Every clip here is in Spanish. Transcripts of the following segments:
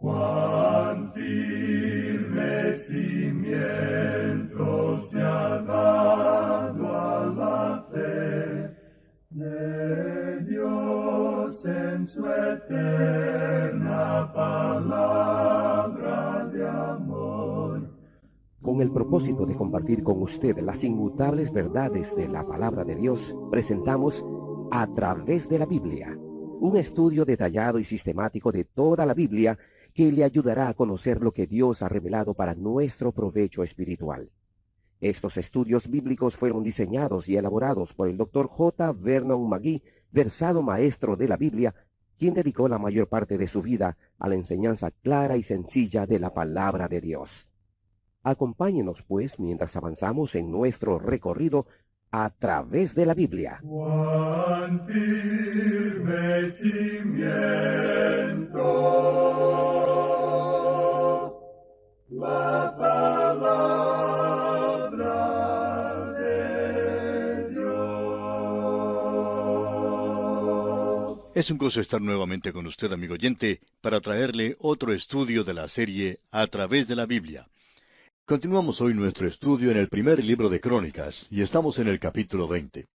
Cuán firme cimiento se ha dado a la fe de Dios en su eterna palabra de amor. Con el propósito de compartir con usted las inmutables verdades de la palabra de Dios, presentamos A través de la Biblia, un estudio detallado y sistemático de toda la Biblia que le ayudará a conocer lo que Dios ha revelado para nuestro provecho espiritual. Estos estudios bíblicos fueron diseñados y elaborados por el Dr. J. Vernon McGee, versado maestro de la Biblia, quien dedicó la mayor parte de su vida a la enseñanza clara y sencilla de la palabra de Dios. Acompáñenos, pues, mientras avanzamos en nuestro recorrido a través de la Biblia. Cuán firme cimiento la palabra de Dios. Es un gozo estar nuevamente con usted, amigo oyente, para traerle otro estudio de la serie A través de la Biblia. Continuamos hoy nuestro estudio en el primer libro de Crónicas, y estamos en el capítulo 20.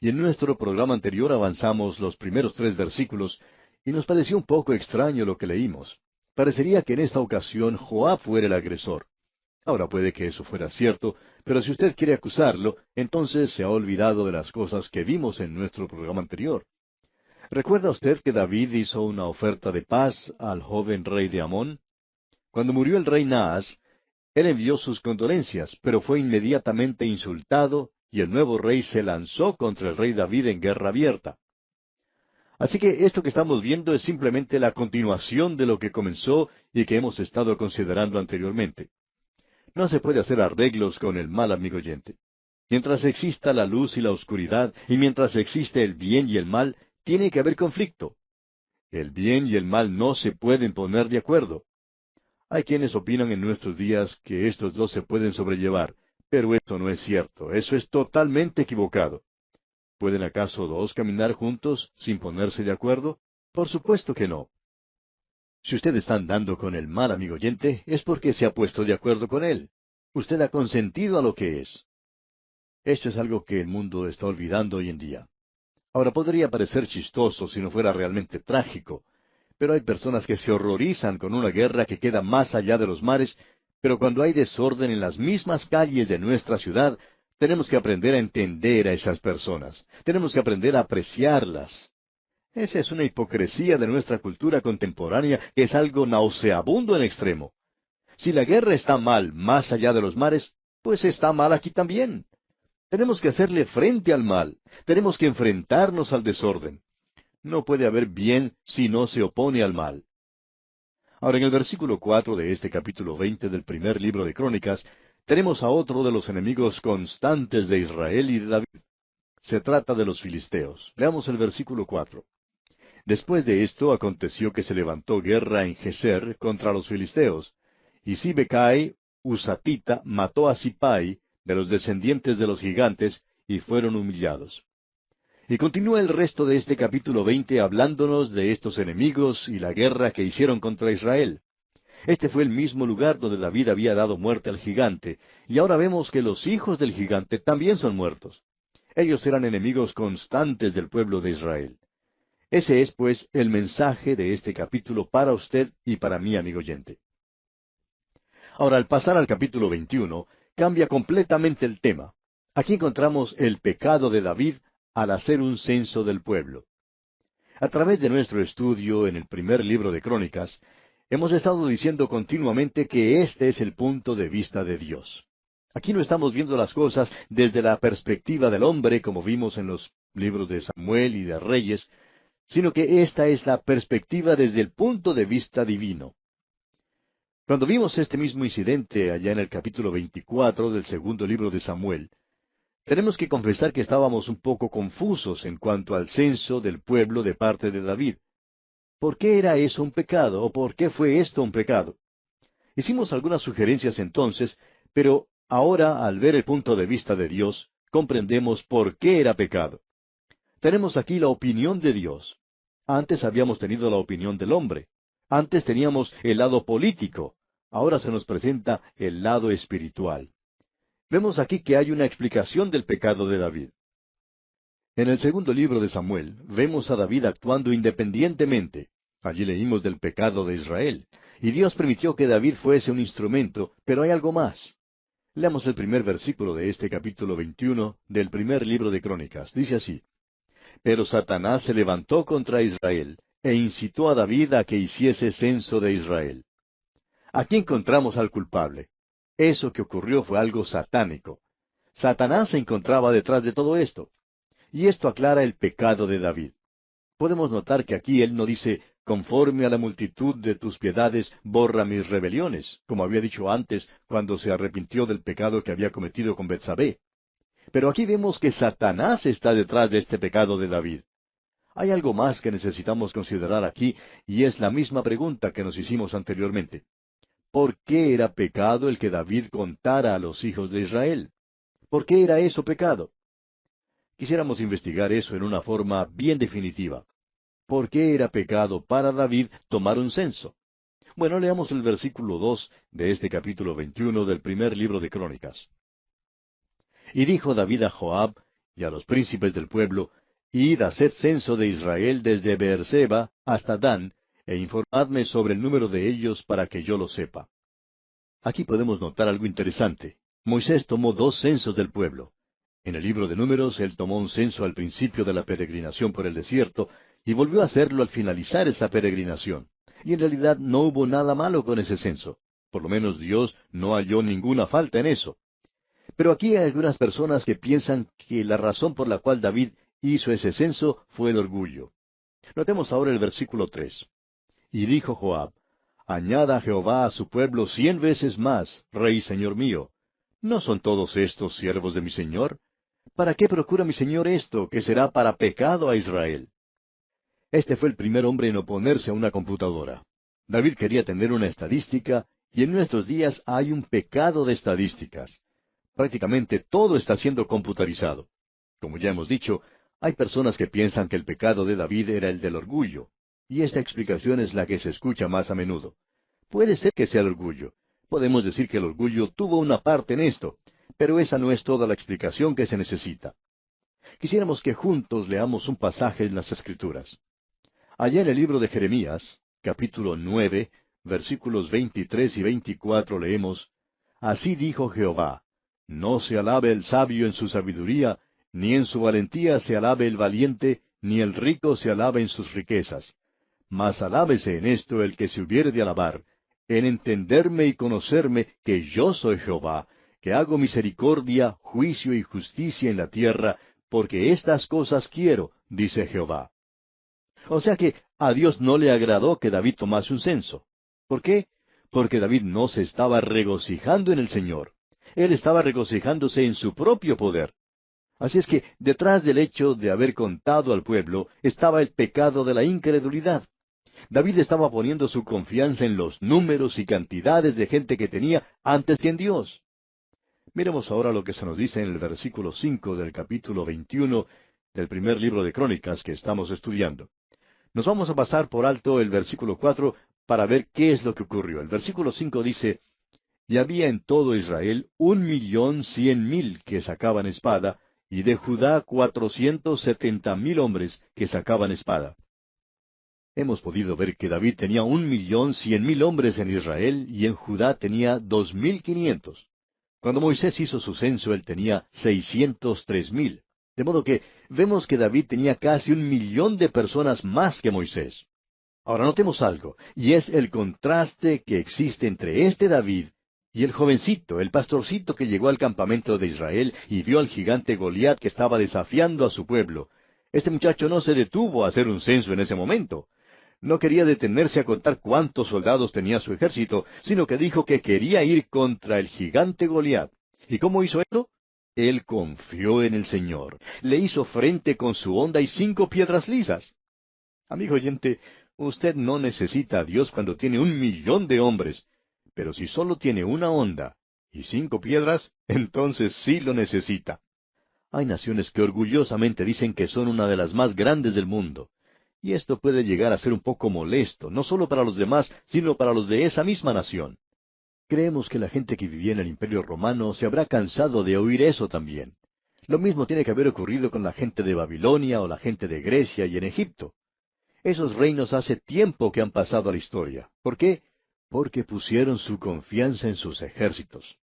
Y en nuestro programa anterior avanzamos los primeros 3 versículos, y nos pareció un poco extraño lo que leímos. Parecería que en esta ocasión Joab fuera el agresor. Ahora puede que eso fuera cierto, pero si usted quiere acusarlo, entonces se ha olvidado de las cosas que vimos en nuestro programa anterior. ¿Recuerda usted que David hizo una oferta de paz al joven rey de Amón? Cuando murió el rey Naas, él envió sus condolencias, pero fue inmediatamente insultado, y el nuevo rey se lanzó contra el rey David en guerra abierta. Así que esto que estamos viendo es simplemente la continuación de lo que comenzó y que hemos estado considerando anteriormente. No se puede hacer arreglos con el mal, amigo oyente. Mientras exista la luz y la oscuridad, y mientras existe el bien y el mal, tiene que haber conflicto. El bien y el mal no se pueden poner de acuerdo. Hay quienes opinan en nuestros días que estos dos se pueden sobrellevar, pero esto no es cierto, eso es totalmente equivocado. ¿Pueden acaso dos caminar juntos sin ponerse de acuerdo? Por supuesto que no. Si usted está andando con el mal, amigo oyente, es porque se ha puesto de acuerdo con él. Usted ha consentido a lo que es. Esto es algo que el mundo está olvidando hoy en día. Ahora podría parecer chistoso si no fuera realmente trágico, pero hay personas que se horrorizan con una guerra que queda más allá de los mares, pero cuando hay desorden en las mismas calles de nuestra ciudad, tenemos que aprender a entender a esas personas. Tenemos que aprender a apreciarlas. Esa es una hipocresía de nuestra cultura contemporánea que es algo nauseabundo en extremo. Si la guerra está mal más allá de los mares, pues está mal aquí también. Tenemos que hacerle frente al mal. Tenemos que enfrentarnos al desorden. No puede haber bien si no se opone al mal. Ahora, en el versículo 4 de este capítulo 20 del primer libro de Crónicas, tenemos a otro de los enemigos constantes de Israel y de David. Se trata de los filisteos. Leamos el versículo 4. Después de esto aconteció que se levantó guerra en Geser contra los filisteos, y Sibecai, Husatita, mató a Sipai, de los descendientes de los gigantes, y fueron humillados. Y continúa el resto de este capítulo 20 hablándonos de estos enemigos y la guerra que hicieron contra Israel. Este fue el mismo lugar donde David había dado muerte al gigante, y ahora vemos que los hijos del gigante también son muertos. Ellos eran enemigos constantes del pueblo de Israel. Ese es, pues, el mensaje de este capítulo para usted y para mí, amigo oyente. Ahora, al pasar al capítulo 21, cambia completamente el tema. Aquí encontramos el pecado de David al hacer un censo del pueblo. A través de nuestro estudio en el primer libro de Crónicas, hemos estado diciendo continuamente que este es el punto de vista de Dios. Aquí no estamos viendo las cosas desde la perspectiva del hombre, como vimos en los libros de Samuel y de Reyes, sino que esta es la perspectiva desde el punto de vista divino. Cuando vimos este mismo incidente allá en el capítulo 24 del segundo libro de Samuel, tenemos que confesar que estábamos un poco confusos en cuanto al censo del pueblo de parte de David. ¿Por qué era eso un pecado? ¿O por qué fue esto un pecado? Hicimos algunas sugerencias entonces, pero ahora, al ver el punto de vista de Dios, comprendemos por qué era pecado. Tenemos aquí la opinión de Dios. Antes habíamos tenido la opinión del hombre. Antes teníamos el lado político, ahora se nos presenta el lado espiritual. Vemos aquí que hay una explicación del pecado de David. En el segundo libro de Samuel, vemos a David actuando independientemente. Allí leímos del pecado de Israel, y Dios permitió que David fuese un instrumento, pero hay algo más. Leamos el primer versículo de este capítulo 21 del primer libro de Crónicas. Dice así: Pero Satanás se levantó contra Israel, e incitó a David a que hiciese censo de Israel. Aquí encontramos al culpable. Eso que ocurrió fue algo satánico. Satanás se encontraba detrás de todo esto. Y esto aclara el pecado de David. Podemos notar que aquí él no dice, conforme a la multitud de tus piedades, borra mis rebeliones, como había dicho antes, cuando se arrepintió del pecado que había cometido con Betsabé. Pero aquí vemos que Satanás está detrás de este pecado de David. Hay algo más que necesitamos considerar aquí, y es la misma pregunta que nos hicimos anteriormente. ¿Por qué era pecado el que David contara a los hijos de Israel? ¿Por qué era eso pecado? Quisiéramos investigar eso en una forma bien definitiva. ¿Por qué era pecado para David tomar un censo? Bueno, leamos el versículo 2 de este capítulo 21 del primer libro de Crónicas. Y dijo David a Joab y a los príncipes del pueblo, Id, haced censo de Israel desde Beerseba hasta Dan, e informadme sobre el número de ellos para que yo lo sepa. Aquí podemos notar algo interesante. Moisés tomó 2 censos del pueblo. En el libro de Números él tomó un censo al principio de la peregrinación por el desierto, y volvió a hacerlo al finalizar esa peregrinación. Y en realidad no hubo nada malo con ese censo. Por lo menos Dios no halló ninguna falta en eso. Pero aquí hay algunas personas que piensan que la razón por la cual David hizo ese censo fue el orgullo. Notemos ahora el versículo 3. Y dijo Joab, Añada Jehová a su pueblo 100 veces más, Rey Señor mío. ¿No son todos estos siervos de mi Señor? ¿Para qué procura mi Señor esto, que será para pecado a Israel? Este fue el primer hombre en oponerse a una computadora. David quería tener una estadística, y en nuestros días hay un pecado de estadísticas. Prácticamente todo está siendo computarizado. Como ya hemos dicho, hay personas que piensan que el pecado de David era el del orgullo, y esta explicación es la que se escucha más a menudo. Puede ser que sea el orgullo. Podemos decir que el orgullo tuvo una parte en esto, pero esa no es toda la explicación que se necesita. Quisiéramos que juntos leamos un pasaje en las Escrituras. Allá en el libro de Jeremías, capítulo 9, versículos 23 y 24 leemos, Así dijo Jehová, No se alabe el sabio en su sabiduría, ni en su valentía se alabe el valiente, ni el rico se alabe en sus riquezas. Mas alábese en esto el que se hubiere de alabar, en entenderme y conocerme que yo soy Jehová, que hago misericordia, juicio y justicia en la tierra, porque estas cosas quiero, dice Jehová. O sea que a Dios no le agradó que David tomase un censo. ¿Por qué? Porque David no se estaba regocijando en el Señor. Él estaba regocijándose en su propio poder. Así es que detrás del hecho de haber contado al pueblo estaba el pecado de la incredulidad. David estaba poniendo su confianza en los números y cantidades de gente que tenía antes que en Dios. Miremos ahora lo que se nos dice en el versículo 5 del capítulo 21 del primer libro de Crónicas que estamos estudiando. Nos vamos a pasar por alto el versículo 4 para ver qué es lo que ocurrió. El versículo 5 dice, Y había en todo Israel 1,100,000 que sacaban espada, y de Judá 470,000 hombres que sacaban espada. Hemos podido ver que David tenía 1,100,000 hombres en Israel y en Judá tenía 2,500. Cuando Moisés hizo su censo él tenía 603,000. De modo que vemos que David tenía casi 1,000,000 de personas más que Moisés. Ahora notemos algo, y es el contraste que existe entre este David y el jovencito, el pastorcito que llegó al campamento de Israel y vio al gigante Goliat que estaba desafiando a su pueblo. Este muchacho no se detuvo a hacer un censo en ese momento. No quería detenerse a contar cuántos soldados tenía su ejército, sino que dijo que quería ir contra el gigante Goliat. ¿Y cómo hizo esto? Él confió en el Señor. Le hizo frente con su honda y 5 piedras lisas. Amigo oyente, usted no necesita a Dios cuando tiene 1,000,000 de hombres. Pero si solo tiene una honda y 5 piedras, entonces sí lo necesita. Hay naciones que orgullosamente dicen que son una de las más grandes del mundo. Y esto puede llegar a ser un poco molesto, no solo para los demás, sino para los de esa misma nación. Creemos que la gente que vivía en el Imperio Romano se habrá cansado de oír eso también. Lo mismo tiene que haber ocurrido con la gente de Babilonia o la gente de Grecia y en Egipto. Esos reinos hace tiempo que han pasado a la historia. ¿Por qué? Porque pusieron su confianza en sus ejércitos.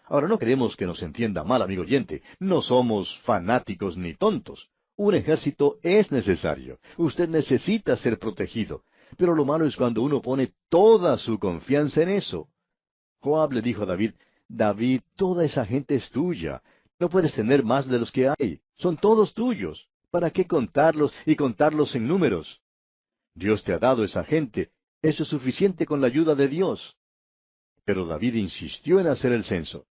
Ahora, no queremos que nos entienda mal, amigo oyente. No somos fanáticos ni tontos. Un ejército es necesario. Usted necesita ser protegido. Pero lo malo es cuando uno pone toda su confianza en eso. Joab le dijo a David, David, toda esa gente es tuya. No puedes tener más de los que hay. Son todos tuyos. ¿Para qué contarlos y contarlos en números? Dios te ha dado esa gente. Eso es suficiente con la ayuda de Dios. Pero David insistió en hacer el censo.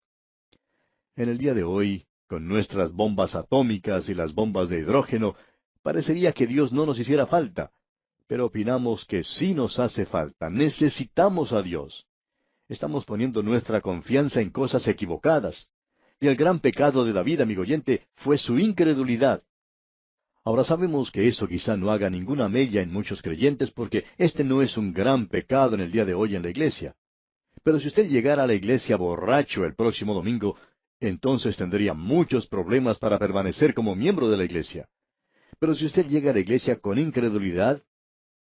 En el día de hoy, con nuestras bombas atómicas y las bombas de hidrógeno, parecería que Dios no nos hiciera falta. Pero opinamos que sí nos hace falta. Necesitamos a Dios. Estamos poniendo nuestra confianza en cosas equivocadas. Y el gran pecado de David, amigo oyente, fue su incredulidad. Ahora sabemos que eso quizá no haga ninguna mella en muchos creyentes porque este no es un gran pecado en el día de hoy en la iglesia. Pero si usted llegara a la iglesia borracho el próximo domingo, entonces tendría muchos problemas para permanecer como miembro de la iglesia. Pero si usted llega a la iglesia con incredulidad,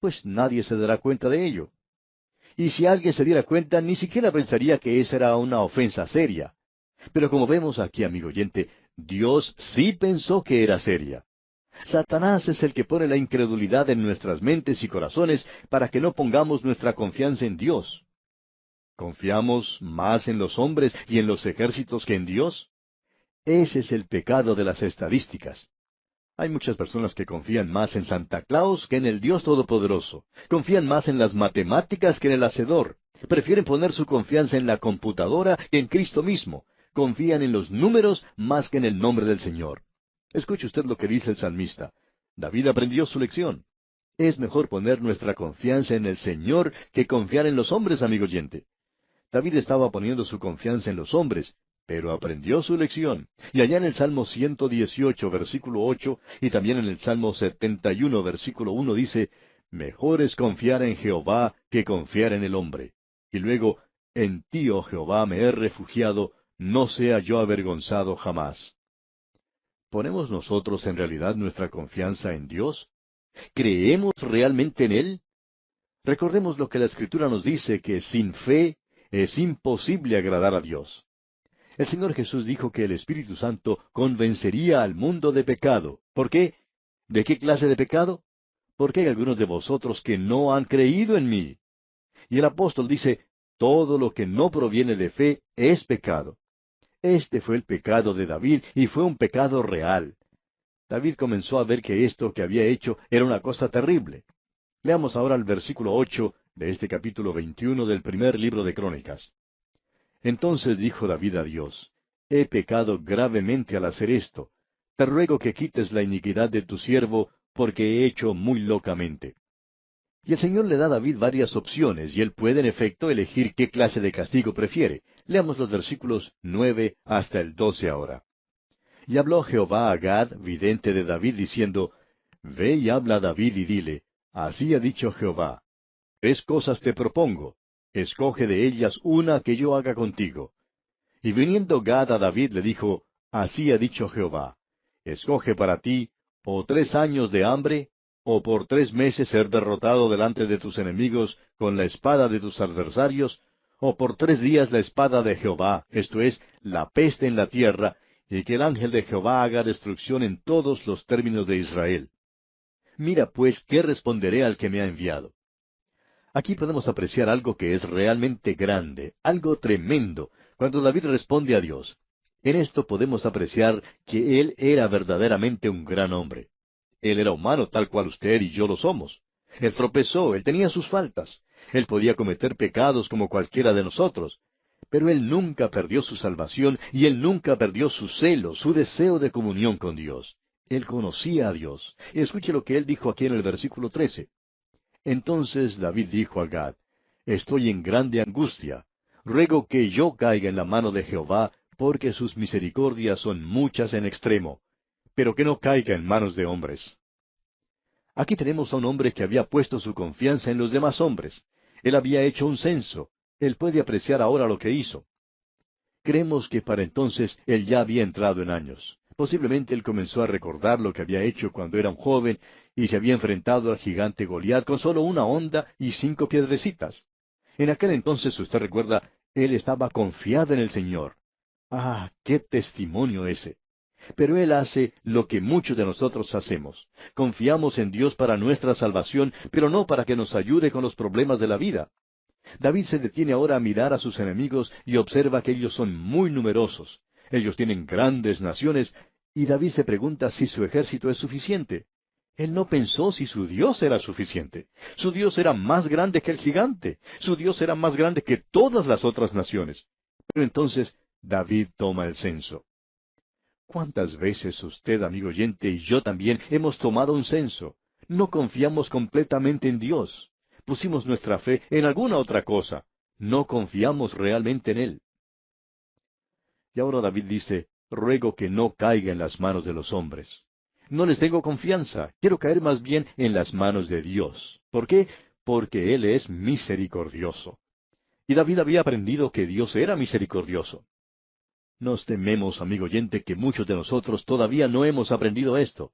pues nadie se dará cuenta de ello. Y si alguien se diera cuenta, ni siquiera pensaría que esa era una ofensa seria. Pero como vemos aquí, amigo oyente, Dios sí pensó que era seria. Satanás es el que pone la incredulidad en nuestras mentes y corazones para que no pongamos nuestra confianza en Dios. ¿Confiamos más en los hombres y en los ejércitos que en Dios? Ese es el pecado de las estadísticas. Hay muchas personas que confían más en Santa Claus que en el Dios Todopoderoso. Confían más en las matemáticas que en el Hacedor. Prefieren poner su confianza en la computadora que en Cristo mismo. Confían en los números más que en el nombre del Señor. Escuche usted lo que dice el salmista. David aprendió su lección. Es mejor poner nuestra confianza en el Señor que confiar en los hombres, amigo oyente. David estaba poniendo su confianza en los hombres, pero aprendió su lección. Y allá en el Salmo 118, versículo 8, y también en el Salmo 71, versículo 1 dice, Mejor es confiar en Jehová que confiar en el hombre. Y luego, En ti, oh Jehová, me he refugiado, no sea yo avergonzado jamás. ¿Ponemos nosotros en realidad nuestra confianza en Dios? ¿Creemos realmente en Él? Recordemos lo que la Escritura nos dice, que sin fe es imposible agradar a Dios. El Señor Jesús dijo que el Espíritu Santo convencería al mundo de pecado. ¿Por qué? ¿De qué clase de pecado? Porque hay algunos de vosotros que no han creído en mí. Y el apóstol dice, todo lo que no proviene de fe es pecado. Este fue el pecado de David y fue un pecado real. David comenzó a ver que esto que había hecho era una cosa terrible. Leamos ahora el versículo 8 de este capítulo 21 del primer libro de Crónicas. Entonces dijo David a Dios, He pecado gravemente al hacer esto. Te ruego que quites la iniquidad de tu siervo, porque he hecho muy locamente. Y el Señor le da a David varias opciones, y él puede en efecto elegir qué clase de castigo prefiere. Leamos los versículos 9 hasta el 12 ahora. Y habló Jehová a Gad, vidente de David, diciendo, Ve y habla a David y dile, Así ha dicho Jehová, 3 cosas te propongo, escoge de ellas una que yo haga contigo. Y viniendo Gad a David le dijo, Así ha dicho Jehová, escoge para ti, o 3 años de hambre, o por 3 meses ser derrotado delante de tus enemigos con la espada de tus adversarios, o por 3 días la espada de Jehová, esto es, la peste en la tierra, y que el ángel de Jehová haga destrucción en todos los términos de Israel. Mira pues qué responderé al que me ha enviado. Aquí podemos apreciar algo que es realmente grande, algo tremendo, cuando David responde a Dios. En esto podemos apreciar que él era verdaderamente un gran hombre. Él era humano tal cual usted y yo lo somos. Él tropezó, él tenía sus faltas. Él podía cometer pecados como cualquiera de nosotros. Pero él nunca perdió su salvación y él nunca perdió su celo, su deseo de comunión con Dios. Él conocía a Dios. Y escuche lo que él dijo aquí en el versículo 13. Entonces David dijo a Gad, Estoy en grande angustia. Ruego que yo caiga en la mano de Jehová, porque sus misericordias son muchas en extremo, pero que no caiga en manos de hombres. Aquí tenemos a un hombre que había puesto su confianza en los demás hombres. Él había hecho un censo. Él puede apreciar ahora lo que hizo. Creemos que para entonces él ya había entrado en años. Posiblemente él comenzó a recordar lo que había hecho cuando era un joven y se había enfrentado al gigante Goliat con solo una honda y 5 piedrecitas. En aquel entonces, usted recuerda, él estaba confiado en el Señor. ¡Ah, qué testimonio ese! Pero él hace lo que muchos de nosotros hacemos. Confiamos en Dios para nuestra salvación, pero no para que nos ayude con los problemas de la vida. David se detiene ahora a mirar a sus enemigos y observa que ellos son muy numerosos. Ellos tienen grandes naciones, y David se pregunta si su ejército es suficiente. Él no pensó si su Dios era suficiente. Su Dios era más grande que el gigante. Su Dios era más grande que todas las otras naciones. Pero entonces David toma el censo. ¿Cuántas veces usted, amigo oyente, y yo también hemos tomado un censo? No confiamos completamente en Dios. Pusimos nuestra fe en alguna otra cosa. No confiamos realmente en Él. Y ahora David dice, ruego que no caiga en las manos de los hombres. No les tengo confianza, quiero caer más bien en las manos de Dios. ¿Por qué? Porque Él es misericordioso. Y David había aprendido que Dios era misericordioso. Nos tememos, amigo oyente, que muchos de nosotros todavía no hemos aprendido esto.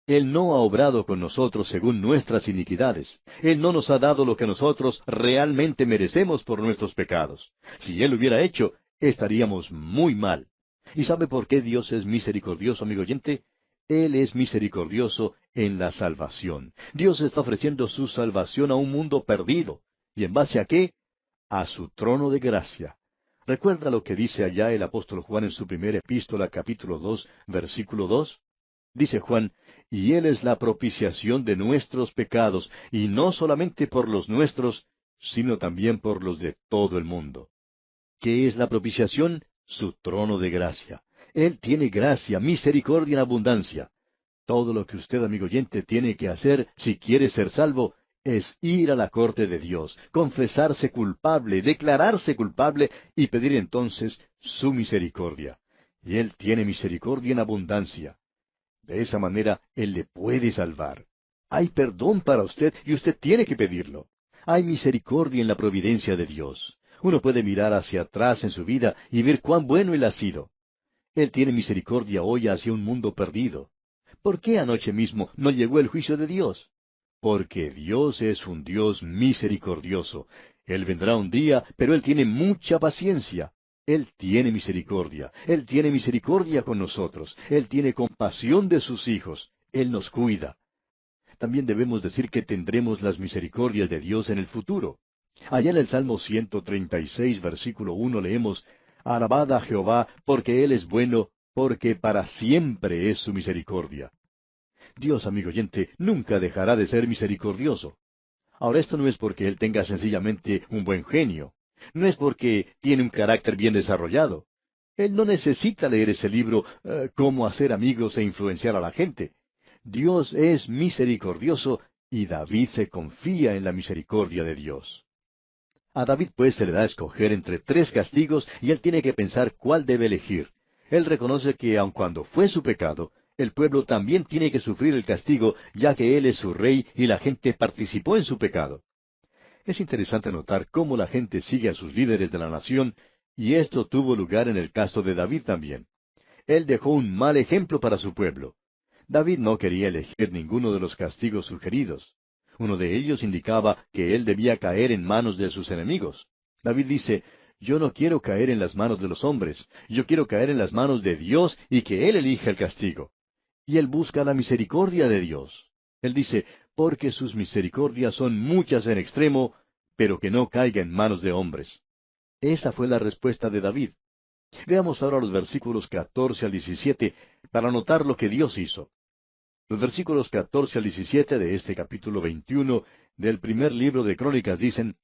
Él no ha obrado con nosotros según nuestras iniquidades. Él no nos ha dado lo que nosotros realmente merecemos por nuestros pecados. Si Él lo hubiera hecho, estaríamos muy mal. ¿Y sabe por qué Dios es misericordioso, amigo oyente? Él es misericordioso en la salvación. Dios está ofreciendo su salvación a un mundo perdido. ¿Y en base a qué? A su trono de gracia. ¿Recuerda lo que dice allá el apóstol Juan en su primera epístola, capítulo 2, versículo 2? Dice Juan, y Él es la propiciación de nuestros pecados, y no solamente por los nuestros, sino también por los de todo el mundo. ¿Qué es la propiciación? Su trono de gracia. Él tiene gracia, misericordia en abundancia. Todo lo que usted, amigo oyente, tiene que hacer si quiere ser salvo es ir a la corte de Dios, confesarse culpable, declararse culpable y pedir entonces su misericordia. Y Él tiene misericordia en abundancia. De esa manera Él le puede salvar. Hay perdón para usted y usted tiene que pedirlo. Hay misericordia en la providencia de Dios. Uno puede mirar hacia atrás en su vida y ver cuán bueno Él ha sido. Él tiene misericordia hoy hacia un mundo perdido. ¿Por qué anoche mismo no llegó el juicio de Dios? Porque Dios es un Dios misericordioso. Él vendrá un día, pero Él tiene mucha paciencia. Él tiene misericordia. Él tiene misericordia con nosotros. Él tiene compasión de sus hijos. Él nos cuida. También debemos decir que tendremos las misericordias de Dios en el futuro. Allá en el Salmo 136, versículo 1 leemos, Alabad a Jehová, porque Él es bueno, porque para siempre es su misericordia. Dios, amigo oyente, nunca dejará de ser misericordioso. Ahora, esto no es porque Él tenga sencillamente un buen genio. No es porque tiene un carácter bien desarrollado. Él no necesita leer ese libro, Cómo hacer amigos e influenciar a la gente. Dios es misericordioso y David se confía en la misericordia de Dios. A David pues se le da a escoger entre 3 castigos y él tiene que pensar cuál debe elegir. Él reconoce que aun cuando fue su pecado, el pueblo también tiene que sufrir el castigo, ya que él es su rey y la gente participó en su pecado. Es interesante notar cómo la gente sigue a sus líderes de la nación, y esto tuvo lugar en el caso de David también. Él dejó un mal ejemplo para su pueblo. David no quería elegir ninguno de los castigos sugeridos. Uno de ellos indicaba que él debía caer en manos de sus enemigos. David dice, yo no quiero caer en las manos de los hombres, yo quiero caer en las manos de Dios y que Él elija el castigo. Y él busca la misericordia de Dios. Él dice, porque sus misericordias son muchas en extremo, pero que no caiga en manos de hombres. Esa fue la respuesta de David. Veamos ahora los versículos 14 al 17 para notar lo que Dios hizo. Los versículos 14 al 17 de este capítulo 21 del primer libro de Crónicas dicen,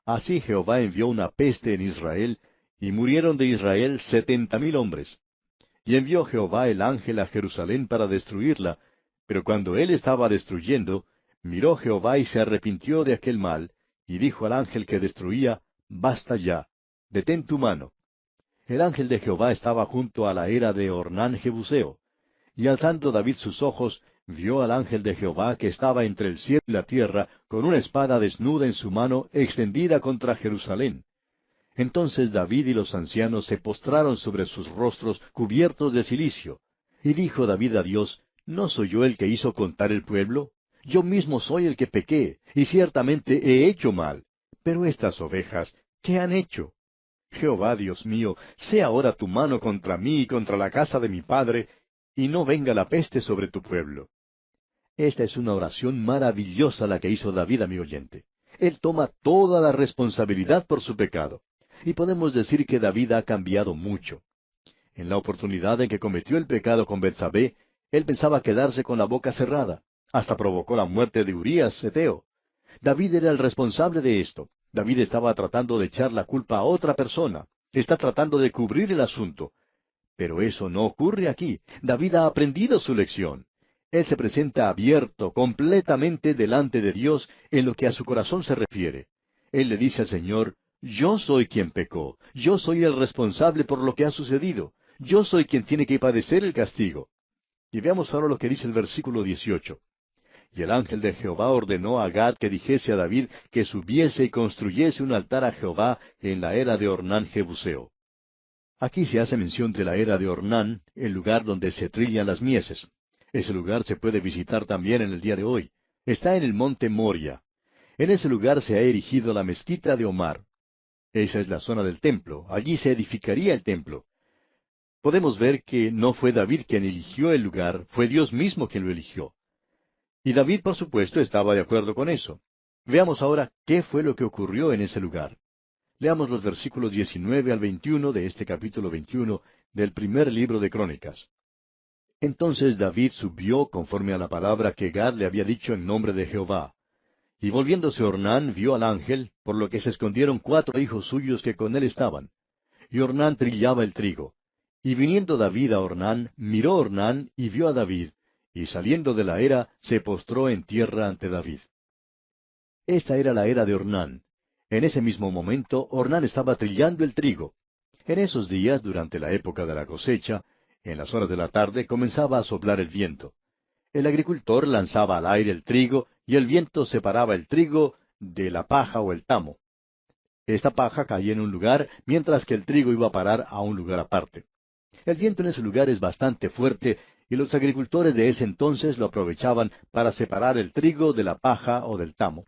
Así Jehová envió una peste en Israel, y murieron de Israel 70,000 hombres. Y envió Jehová el ángel a Jerusalén para destruirla, pero cuando él estaba destruyendo, miró Jehová y se arrepintió de aquel mal, y dijo al ángel que destruía, Basta ya, detén tu mano. El ángel de Jehová estaba junto a la era de Ornán Jebuseo. Y alzando David sus ojos, vio al ángel de Jehová que estaba entre el cielo y la tierra, con una espada desnuda en su mano, extendida contra Jerusalén. Entonces David y los ancianos se postraron sobre sus rostros cubiertos de cilicio. Y dijo David a Dios, ¿no soy yo el que hizo contar el pueblo? Yo mismo soy el que pequé, y ciertamente he hecho mal. Pero estas ovejas, ¿qué han hecho? Jehová Dios mío, sea ahora tu mano contra mí y contra la casa de mi padre, y no venga la peste sobre tu pueblo. Esta es una oración maravillosa la que hizo David, amigo oyente. Él toma toda la responsabilidad por su pecado. Y podemos decir que David ha cambiado mucho. En la oportunidad en que cometió el pecado con Betsabé, él pensaba quedarse con la boca cerrada. Hasta provocó la muerte de Urías, heteo. David era el responsable de esto. David estaba tratando de echar la culpa a otra persona. Está tratando de cubrir el asunto. Pero eso no ocurre aquí. David ha aprendido su lección. Él se presenta abierto, completamente delante de Dios en lo que a su corazón se refiere. Él le dice al Señor, yo soy quien pecó, yo soy el responsable por lo que ha sucedido, yo soy quien tiene que padecer el castigo. Y veamos ahora lo que dice el versículo 18. Y el ángel de Jehová ordenó a Gad que dijese a David que subiese y construyese un altar a Jehová en la era de Ornán Jebuseo. Aquí se hace mención de la era de Ornán, el lugar donde se trillan las mieses. Ese lugar se puede visitar también en el día de hoy. Está en el monte Moria. En ese lugar se ha erigido la mezquita de Omar. Esa es la zona del templo. Allí se edificaría el templo. Podemos ver que no fue David quien eligió el lugar, fue Dios mismo quien lo eligió. Y David, por supuesto, estaba de acuerdo con eso. Veamos ahora qué fue lo que ocurrió en ese lugar. Leamos los versículos 19 al 21 de este capítulo 21 del primer libro de Crónicas. Entonces David subió conforme a la palabra que Gad le había dicho en nombre de Jehová. Y volviéndose Ornán vio al ángel, por lo que se escondieron 4 hijos suyos que con él estaban. Y Ornán trillaba el trigo. Y viniendo David a Ornán, miró Ornán y vio a David, y saliendo de la era, se postró en tierra ante David. Esta era la era de Ornán. En ese mismo momento, Ornán estaba trillando el trigo. En esos días, durante la época de la cosecha, en las horas de la tarde comenzaba a soplar el viento. El agricultor lanzaba al aire el trigo y el viento separaba el trigo de la paja o el tamo. Esta paja caía en un lugar, mientras que el trigo iba a parar a un lugar aparte. El viento en ese lugar es bastante fuerte y los agricultores de ese entonces lo aprovechaban para separar el trigo de la paja o del tamo.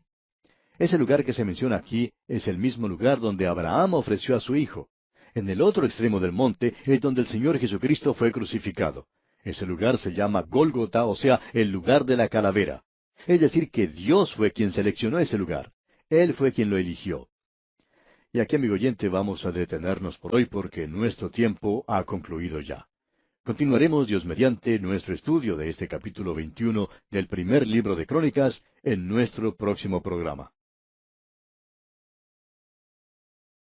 Ese lugar que se menciona aquí es el mismo lugar donde Abraham ofreció a su hijo. En el otro extremo del monte es donde el Señor Jesucristo fue crucificado. Ese lugar se llama Gólgota, o sea, el lugar de la calavera. Es decir, que Dios fue quien seleccionó ese lugar. Él fue quien lo eligió. Y aquí, amigo oyente, vamos a detenernos por hoy porque nuestro tiempo ha concluido ya. Continuaremos, Dios mediante, nuestro estudio de este capítulo 21 del primer libro de Crónicas en nuestro próximo programa.